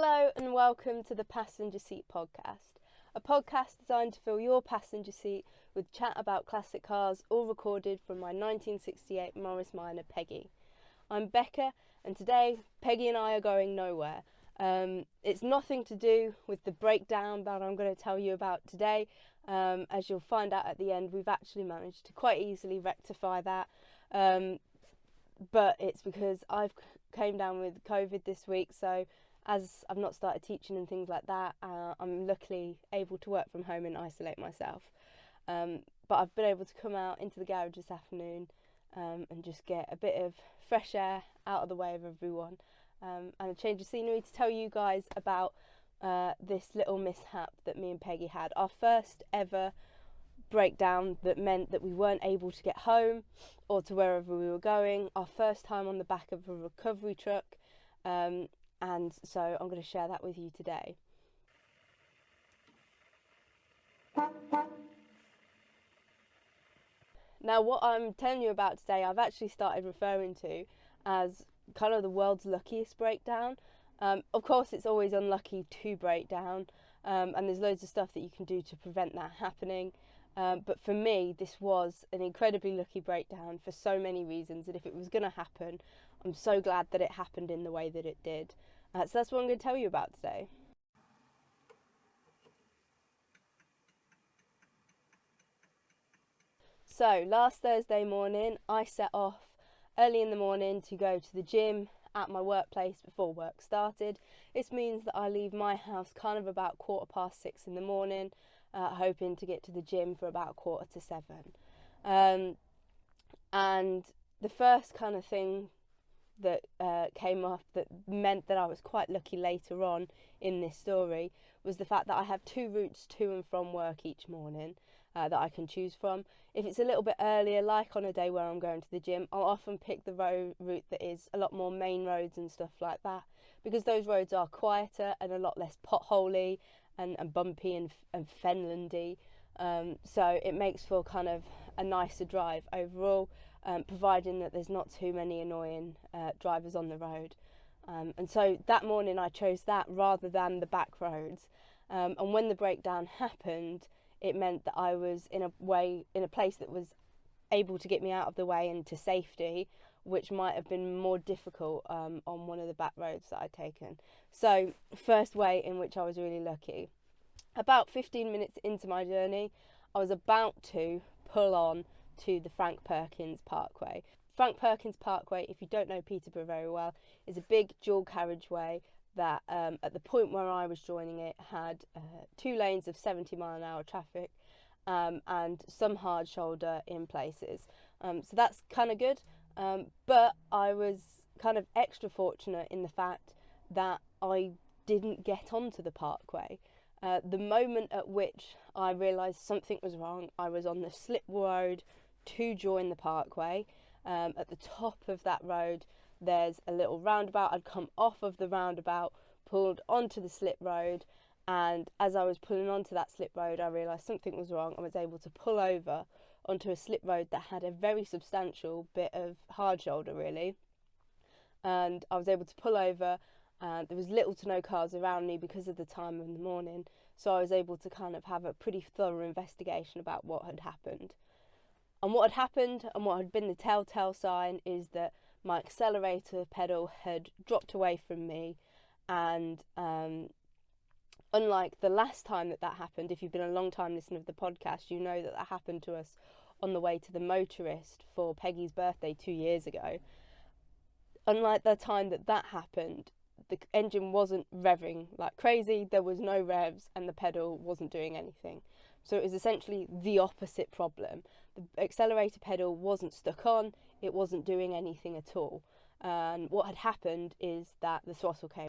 Hello and welcome to the Passenger Seat Podcast, a podcast designed to fill your passenger seat with chat about classic cars, all recorded from my 1968 Morris Minor Peggy. I'm Becca, and today Peggy and I are going nowhere. It's nothing to do with the breakdown that I'm going to tell you about today. As you'll find out at the end, we've actually managed to quite easily rectify that. But it's because I've came down with COVID this week, so as I've not started teaching and things like that, I'm luckily able to work from home and isolate myself. But I've been able to come out into the garage this afternoon and just get a bit of fresh air out of the way of everyone, and a change of scenery to tell you guys about this little mishap that me and Peggy had. Our first ever breakdown that meant that we weren't able to get home or to wherever we were going. Our first time on the back of a recovery truck. And so I'm going to share that with you today. Now, what I'm telling you about today, I've actually started referring to as kind of the world's luckiest breakdown. Of course, it's always unlucky to break down, and there's loads of stuff that you can do to prevent that happening. But for me, this was an incredibly lucky breakdown for so many reasons, and if it was going to happen, I'm so glad that it happened in the way that it did. So that's what I'm going to tell you about today. So last Thursday morning, I set off early in the morning to go to the gym at my workplace before work started. This means that I leave my house kind of about 6:15 in the morning, hoping to get to the gym for about 6:45. And the first kind of thing that came up that meant that I was quite lucky later on in this story was the fact that I have two routes to and from work each morning that I can choose from. If it's a little bit earlier, like on a day where I'm going to the gym, I'll often pick the route that is a lot more main roads and stuff like that, because those roads are quieter and a lot less potholey and bumpy and fenlandy. So it makes for kind of a nicer drive overall, providing that there's not too many annoying drivers on the road. And so that morning I chose that rather than the back roads. And when the breakdown happened, it meant that I was in a place that was able to get me out of the way and to safety, which might have been more difficult on one of the back roads that I'd taken. So first way in which I was really lucky. About 15 minutes into my journey, I was about to pull on to the Frank Perkins Parkway. Frank Perkins Parkway, if you don't know Peterborough very well, is a big dual carriageway that at the point where I was joining it had 2 lanes of 70-mile-an-hour traffic and some hard shoulder in places. So that's kind of good, but I was kind of extra fortunate in the fact that I didn't get onto the parkway. The moment at which I realised something was wrong, I was on the slip road to join the parkway. At the top of that road, there's a little roundabout. I'd come off of the roundabout, pulled onto the slip road, and as I was pulling onto that slip road, I realised something was wrong. I was able to pull over onto a slip road that had a very substantial bit of hard shoulder, really. And I was able to pull over, and there was little to no cars around me because of the time of the morning, so I was able to kind of have a pretty thorough investigation about what had happened. And what had happened and what had been the telltale sign is that my accelerator pedal had dropped away from me, and unlike the last time that happened, if you've been a long time listener of the podcast, you know that happened to us on the way to the Motorist for Peggy's birthday 2 years ago. Unlike the time that happened, the engine wasn't revving like crazy, there was no revs, and the pedal wasn't doing anything. So it was essentially the opposite problem. The accelerator pedal wasn't stuck on, it wasn't doing anything at all. And what had happened is that the throttle came.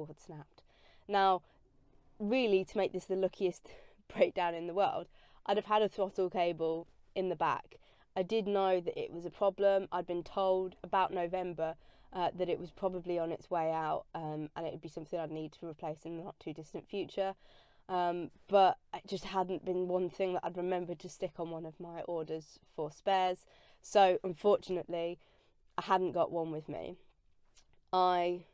Had snapped. Now, really, to make this the luckiest breakdown in the world, I'd have had a throttle cable in the back. I did know that it was a problem. I'd been told about November that it was probably on its way out, and it would be something I'd need to replace in the not too distant future. but it just hadn't been one thing that I'd remembered to stick on one of my orders for spares. So unfortunately, I hadn't got one with me. I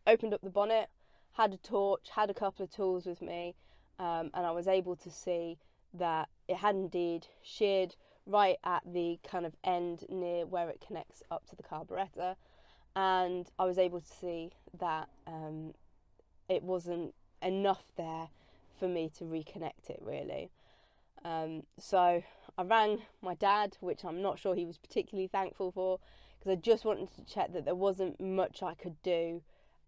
opened up the bonnet, had a torch, had a couple of tools with me, and I was able to see that it had indeed sheared right at the kind of end near where it connects up to the carburettor, and I was able to see that it wasn't enough there for me to reconnect it, really. So I rang my dad, which I'm not sure he was particularly thankful for, because I just wanted to check that there wasn't much I could do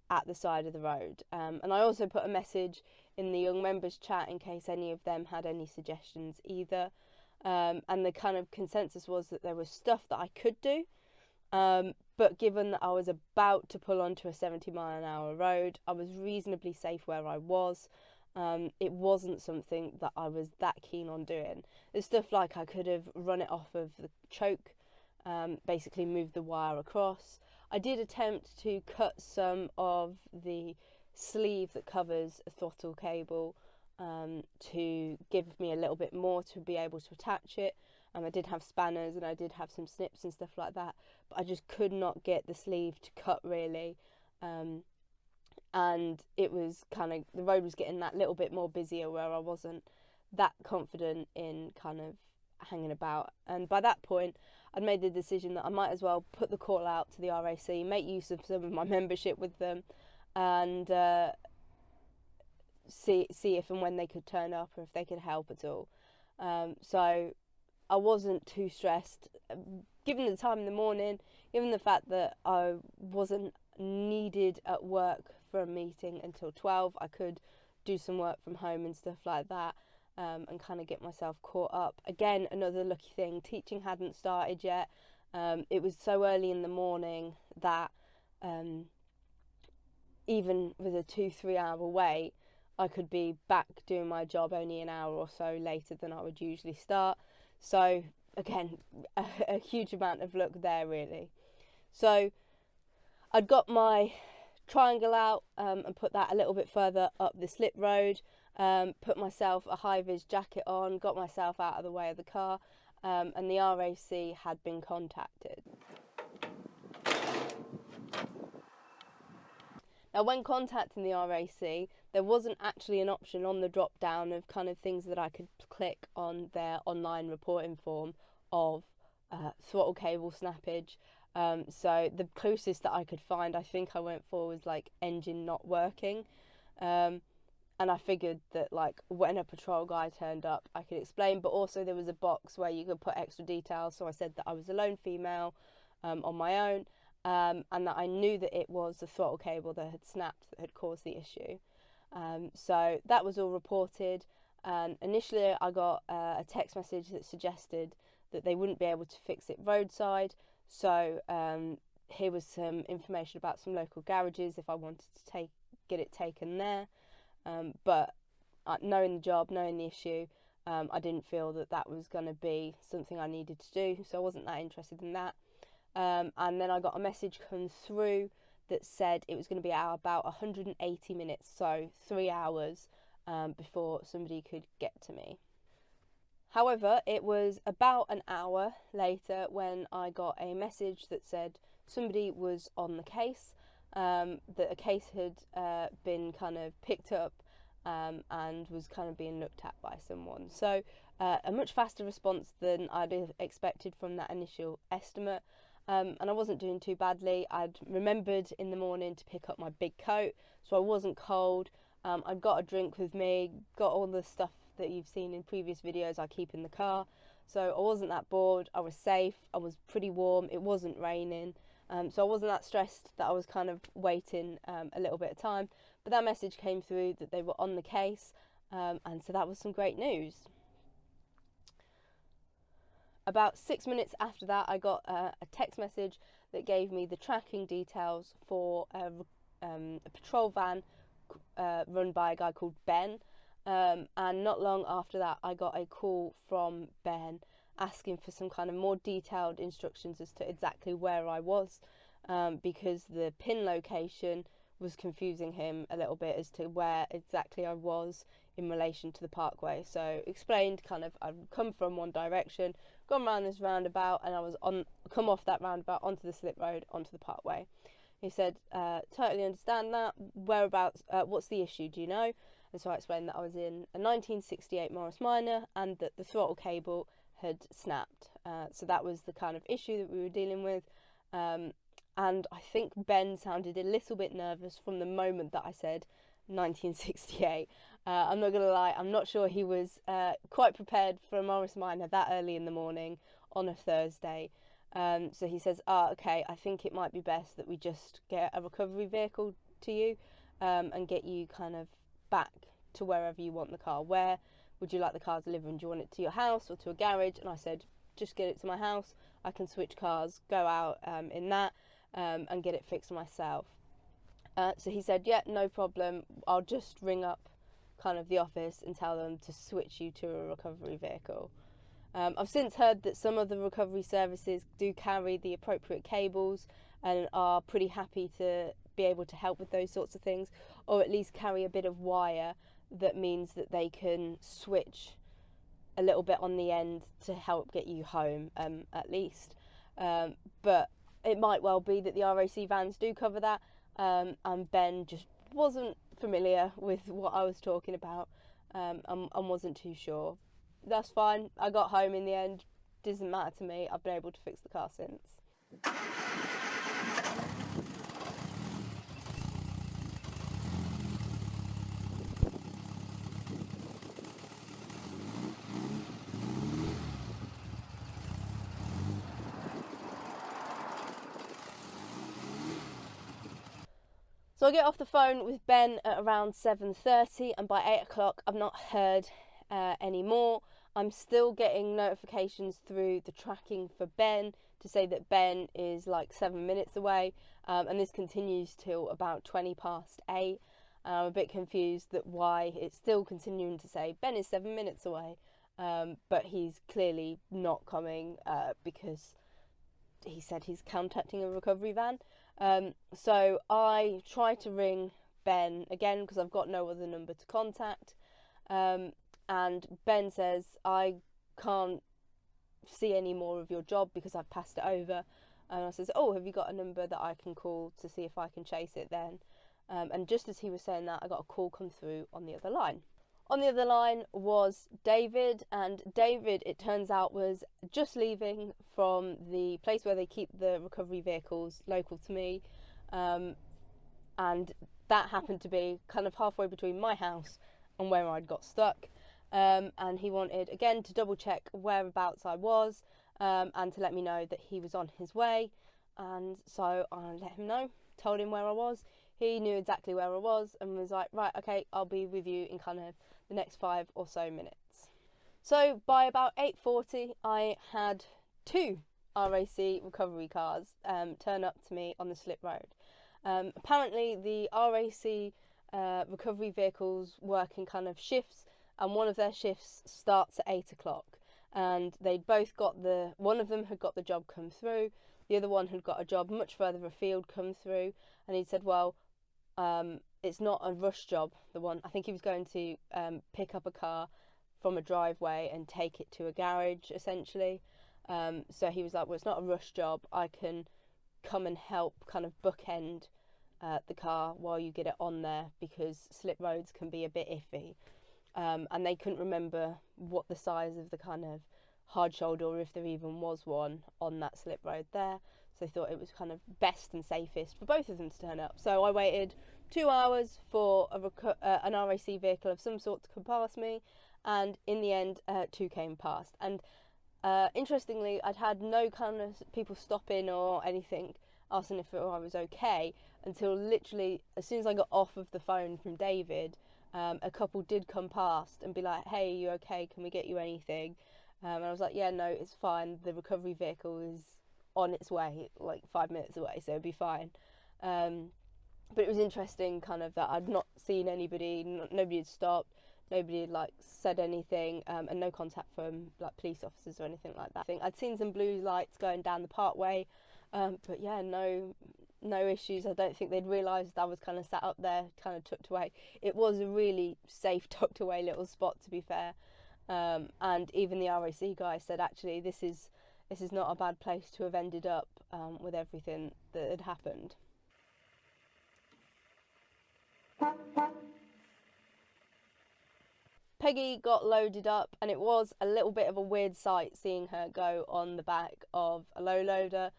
at the side of the road. And I also put a message in the young members chat in case any of them had any suggestions either. And the kind of consensus was that there was stuff that I could do, but given that I was about to pull onto a 70-mile-an-hour road, I was reasonably safe where I was. It wasn't something that I was that keen on doing. There's stuff like I could have run it off of the choke, basically moved the wire across. I did attempt to cut some of the sleeve that covers a throttle cable to give me a little bit more to be able to attach it. I did have spanners and I did have some snips and stuff like that, but I just could not get the sleeve to cut, really. And it was kind of, the road was getting that little bit more busier where I wasn't that confident in kind of hanging about. And by that point, I'd made the decision that I might as well put the call out to the RAC, make use of some of my membership with them, and see if and when they could turn up or if they could help at all. So I wasn't too stressed, given the time in the morning, given the fact that I wasn't needed at work for a meeting until 12. I could do some work from home and stuff like that, and kind of get myself caught up. Again, another lucky thing, teaching hadn't started yet. It was so early in the morning that even with a 2-3 hour wait, I could be back doing my job only an hour or so later than I would usually start. So again, a huge amount of luck there, really. So I'd got my triangle out and put that a little bit further up the slip road, put myself a high-vis jacket on, got myself out of the way of the car, and the RAC had been contacted. Now, when contacting the RAC, there wasn't actually an option on the drop-down of kind of things that I could click on their online reporting form of throttle cable snappage. So the closest that I could find, I think I went for, was like engine not working. And I figured that like when a patrol guy turned up, I could explain, but also there was a box where you could put extra details. So I said that I was a lone female on my own, and that I knew that it was the throttle cable that had snapped that had caused the issue. So that was all reported. And initially I got a text message that suggested that they wouldn't be able to fix it roadside. So here was some information about some local garages if I wanted to get it taken there. But knowing the job, knowing the issue, I didn't feel that that was going to be something I needed to do. So I wasn't that interested in that. And then I got a message come through that said it was going to be about 180 minutes, so 3 hours before somebody could get to me. However, it was about an hour later when I got a message that said somebody was on the case, that a case had been kind of picked up and was kind of being looked at by someone. So a much faster response than I'd have expected from that initial estimate. And I wasn't doing too badly. I'd remembered in the morning to pick up my big coat, so I wasn't cold. I'd got a drink with me, got all the stuff that you've seen in previous videos I keep in the car. So I wasn't that bored, I was safe, I was pretty warm, it wasn't raining. So I wasn't that stressed that I was kind of waiting a little bit of time. But that message came through that they were on the case, and so that was some great news. About 6 minutes after that, I got a text message that gave me the tracking details for a patrol van run by a guy called Ben. And not long after that, I got a call from Ben asking for some kind of more detailed instructions as to exactly where I was, because the pin location was confusing him a little bit as to where exactly I was in relation to the parkway. So explained kind of I'd come from one direction, gone round this roundabout, and I was come off that roundabout onto the slip road onto the parkway. He said, totally understand that. Whereabouts, what's the issue, do you know? And so I explained that I was in a 1968 Morris Minor and that the throttle cable had snapped. So that was the kind of issue that we were dealing with. And I think Ben sounded a little bit nervous from the moment that I said 1968. I'm not going to lie, I'm not sure he was quite prepared for a Morris Minor that early in the morning on a Thursday. So he says, okay, I think it might be best that we just get a recovery vehicle to you and get you kind of back to wherever you want the car. Where would you like the car delivered? Do you want it to your house or to a garage? And I said, just get it to my house. I can switch cars, go out in that and get it fixed myself. So he said, yeah, no problem. I'll just ring up kind of the office and tell them to switch you to a recovery vehicle. I've since heard that some of the recovery services do carry the appropriate cables and are pretty happy to be able to help with those sorts of things, or at least carry a bit of wire that means that they can switch a little bit on the end to help get you home, at least. But it might well be that the RAC vans do cover that, and Ben just wasn't familiar with what I was talking about and wasn't too sure. That's fine. I got home in the end. Doesn't matter to me. I've been able to fix the car since. So I get off the phone with Ben at around 7:30, and by 8 o'clock I've not heard any more. I'm still getting notifications through the tracking for Ben to say that Ben is like 7 minutes away, and this continues till about 20 past 8. I'm a bit confused that why it's still continuing to say Ben is 7 minutes away, but he's clearly not coming because he said he's contacting a recovery van. So I try to ring Ben again because I've got no other number to contact. And Ben says, I can't see any more of your job because I've passed it over. And I says, oh, have you got a number that I can call to see if I can chase it then? And just as he was saying that, I got a call come through on the other line. On the other line was David, and David, it turns out, was just leaving from the place where they keep the recovery vehicles local to me. And that happened to be kind of halfway between my house and where I'd got stuck. And he wanted, again, to double check whereabouts I was and to let me know that he was on his way. And so I let him know, told him where I was. He knew exactly where I was and was like, right, okay, I'll be with you in kind of the next 5 or so minutes. So by about 8:40, I had 2 RAC recovery cars turn up to me on the slip road. Apparently the RAC recovery vehicles work in kind of shifts, and one of their shifts starts at 8 o'clock. And they'd both got one of them had got the job come through, the other one had got a job much further afield come through, and he said, well, it's not a rush job, the one. I think he was going to pick up a car from a driveway and take it to a garage, essentially. So he was like, well, it's not a rush job. I can come and help kind of bookend the car while you get it on there, because slip roads can be a bit iffy. And they couldn't remember what the size of the kind of hard shoulder, or if there even was one on that slip road there. So they thought it was kind of best and safest for both of them to turn up. So I waited 2 hours for an RAC vehicle of some sort to come past me, and in the end 2 came past. And interestingly, I'd had no kind of people stop in or anything asking if I was okay until literally as soon as I got off of the phone from David. A couple did come past and be like, hey, are you okay, can we get you anything? And I was like, yeah, no, it's fine, the recovery vehicle is on its way, like 5 minutes away, so it'd be fine. But it was interesting kind of that I'd not seen anybody, nobody had stopped, nobody had like said anything, and no contact from like police officers or anything like that. I'd seen some blue lights going down the parkway But yeah, no issues. I don't think they'd realised I was kind of sat up there, kind of tucked away. It was a really safe, tucked away little spot, to be fair. And even the RAC guy said, actually, this is not a bad place to have ended up with everything that had happened. Peggy got loaded up, and it was a little bit of a weird sight seeing her go on the back of a low loader.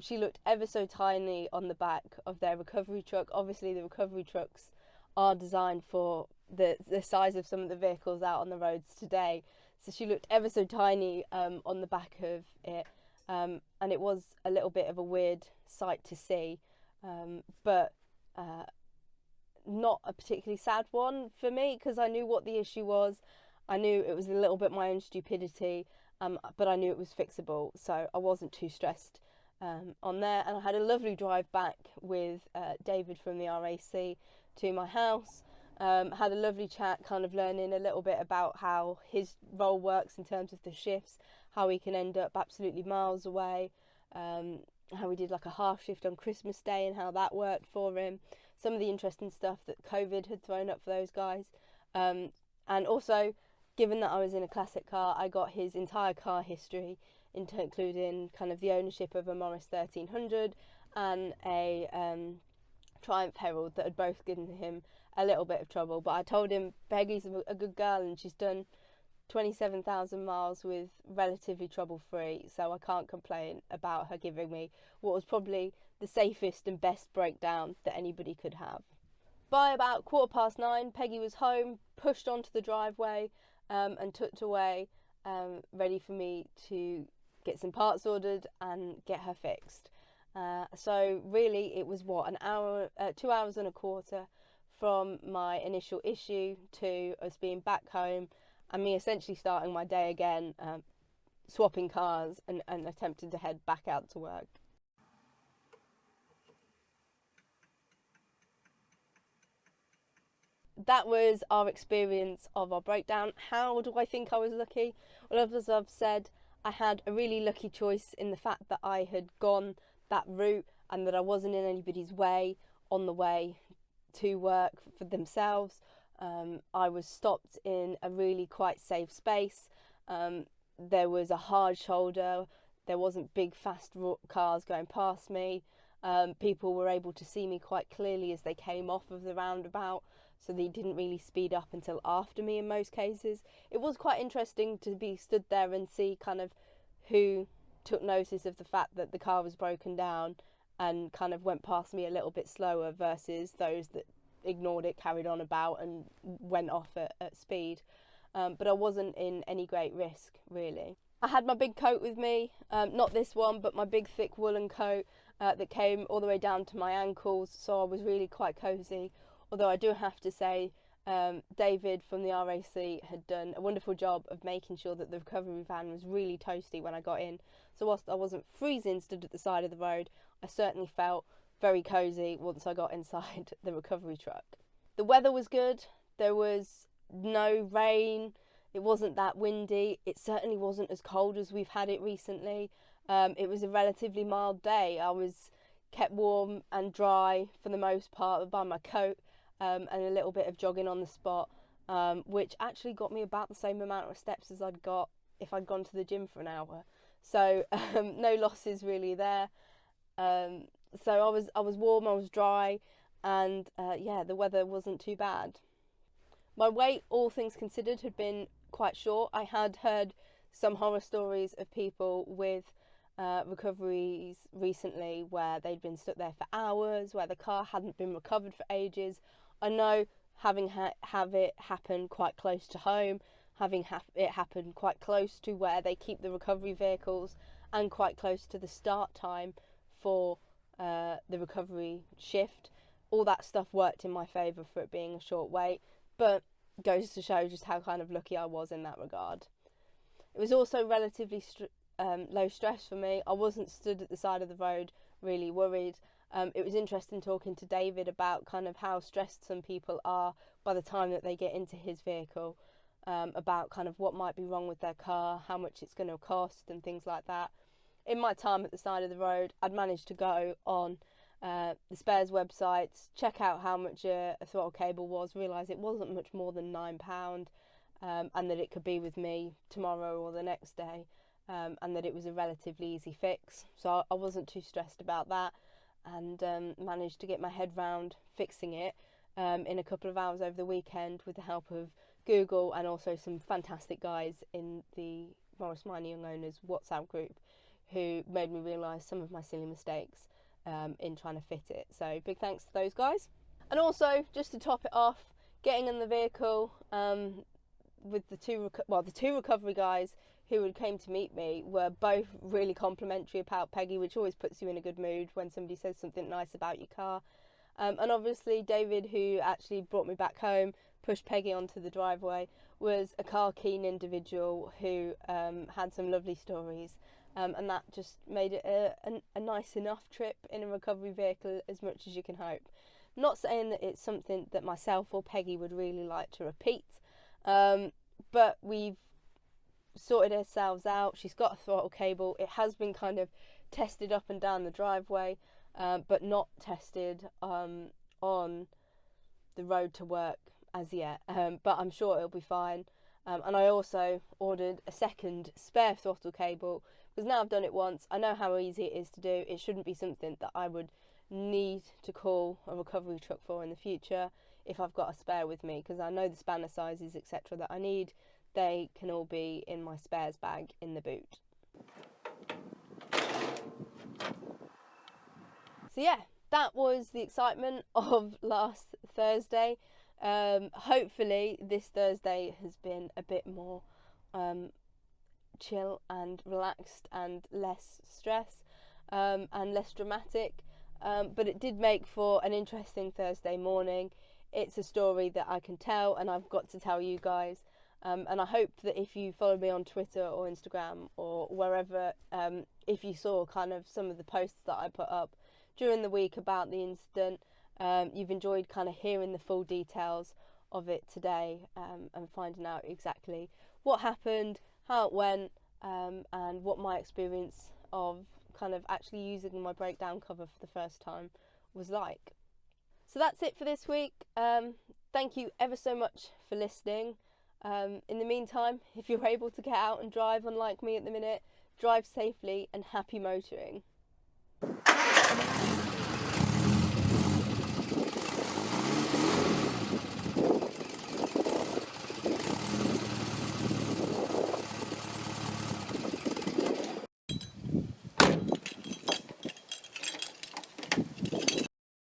She looked ever so tiny on the back of their recovery truck. Obviously, the recovery trucks are designed for the size of some of the vehicles out on the roads today. So she looked ever so tiny on the back of it, and it was a little bit of a weird sight to see, but not a particularly sad one for me, because I knew what the issue was. I knew it was a little bit my own stupidity, but I knew it was fixable, so I wasn't too stressed on there. And I had a lovely drive back with David from the RAC to my house. Had a lovely chat, kind of learning a little bit about how his role works in terms of the shifts, how he can end up absolutely miles away, how he did like a half shift on Christmas Day and how that worked for him. Some of the interesting stuff that COVID had thrown up for those guys. And also, given that I was in a classic car, I got his entire car history, including kind of the ownership of a Morris 1300 and a Triumph Herald that had both given him a little bit of trouble. But I told him Peggy's a good girl and she's done 27,000 miles with relatively trouble-free, so I can't complain about her giving me what was probably the safest and best breakdown that anybody could have. By about 9:15, Peggy was home, pushed onto the driveway and tucked away, ready for me to get some parts ordered and get her fixed. So really it was 2 hours and a quarter from my initial issue to us being back home and me essentially starting my day again, swapping cars and attempting to head back out to work. That was our experience of our breakdown. How do I think I was lucky? Well, as I've said, I had a really lucky choice in the fact that I had gone that route and that I wasn't in anybody's way on the way to work for themselves. I was stopped in a really quite safe space. There was a hard shoulder. There wasn't big fast cars going past me. People were able to see me quite clearly as they came off of the roundabout, so they didn't really speed up until after me in most cases. It was quite interesting to be stood there and see kind of who took notice of the fact that the car was broken down and kind of went past me a little bit slower versus those that ignored it, carried on about and went off at speed. But I wasn't in any great risk, really. I had my big coat with me, not this one, but my big thick woolen coat that came all the way down to my ankles, so I was really quite cosy. Although I do have to say, David from the RAC had done a wonderful job of making sure that the recovery van was really toasty when I got in. So whilst I wasn't freezing stood at the side of the road, I certainly felt very cosy once I got inside the recovery truck. The weather was good. There was no rain. It wasn't that windy. It certainly wasn't as cold as we've had it recently. It was a relatively mild day. I was kept warm and dry for the most part by my coat and a little bit of jogging on the spot, which actually got me about the same amount of steps as I'd got if I'd gone to the gym for an hour. So no losses really there. So I was warm, I was dry, and yeah, the weather wasn't too bad. My wait, all things considered, had been quite short. I had heard some horror stories of people with recoveries recently where they'd been stuck there for hours, where the car hadn't been recovered for ages. I know, having have it happen quite close to home, having it happen quite close to where they keep the recovery vehicles and quite close to the start time for the recovery shift, all that stuff worked in my favour for it being a short wait, but goes to show just how kind of lucky I was in that regard. It was also relatively low stress for me. I wasn't stood at the side of the road really worried. It was interesting talking to David about kind of how stressed some people are by the time that they get into his vehicle, about kind of what might be wrong with their car, how much it's going to cost and things like that. in my time at the side of the road, I'd managed to go on the spares websites, check out how much a throttle cable was, realise it wasn't much more than £9, and that it could be with me tomorrow or the next day, and that it was a relatively easy fix. So I wasn't too stressed about that, and managed to get my head round fixing it in a couple of hours over the weekend with the help of Google and also some fantastic guys in the Morris Minor Young Owners WhatsApp group who made me realise some of my silly mistakes in trying to fit it. So big thanks to those guys. And also, just to top it off, getting in the vehicle with the two recovery guys who came to meet me were both really complimentary about Peggy, which always puts you in a good mood when somebody says something nice about your car. And obviously David, who actually brought me back home, pushed Peggy onto the driveway, was a car keen individual who had some lovely stories. And that just made it a nice enough trip in a recovery vehicle, as much as you can hope. Not saying that it's something that myself or Peggy would really like to repeat, but we've sorted ourselves out. She's got a throttle cable. It has been kind of tested up and down the driveway, but not tested on the road to work as yet. But I'm sure it'll be fine. And I also ordered a second spare throttle cable, because now I've done it once, I know how easy it is to do. It shouldn't be something that I would need to call a recovery truck for in the future if I've got a spare with me, because I know the spanner sizes, etc. that I need. They can all be in my spares bag in the boot. So yeah, that was the excitement of last Thursday. Hopefully this Thursday has been a bit more chill and relaxed and less stress and less dramatic, but it did make for an interesting Thursday morning. It's a story that I can tell, and I've got to tell you guys, and I hope that if you follow me on Twitter or Instagram or wherever, if you saw kind of some of the posts that I put up during the week about the incident, you've enjoyed kind of hearing the full details of it today, and finding out exactly what happened, how it went, and what my experience of kind of actually using my breakdown cover for the first time was like. So that's it for this week. Thank you ever so much for listening. In the meantime, if you're able to get out and drive, unlike me at the minute, drive safely and happy motoring.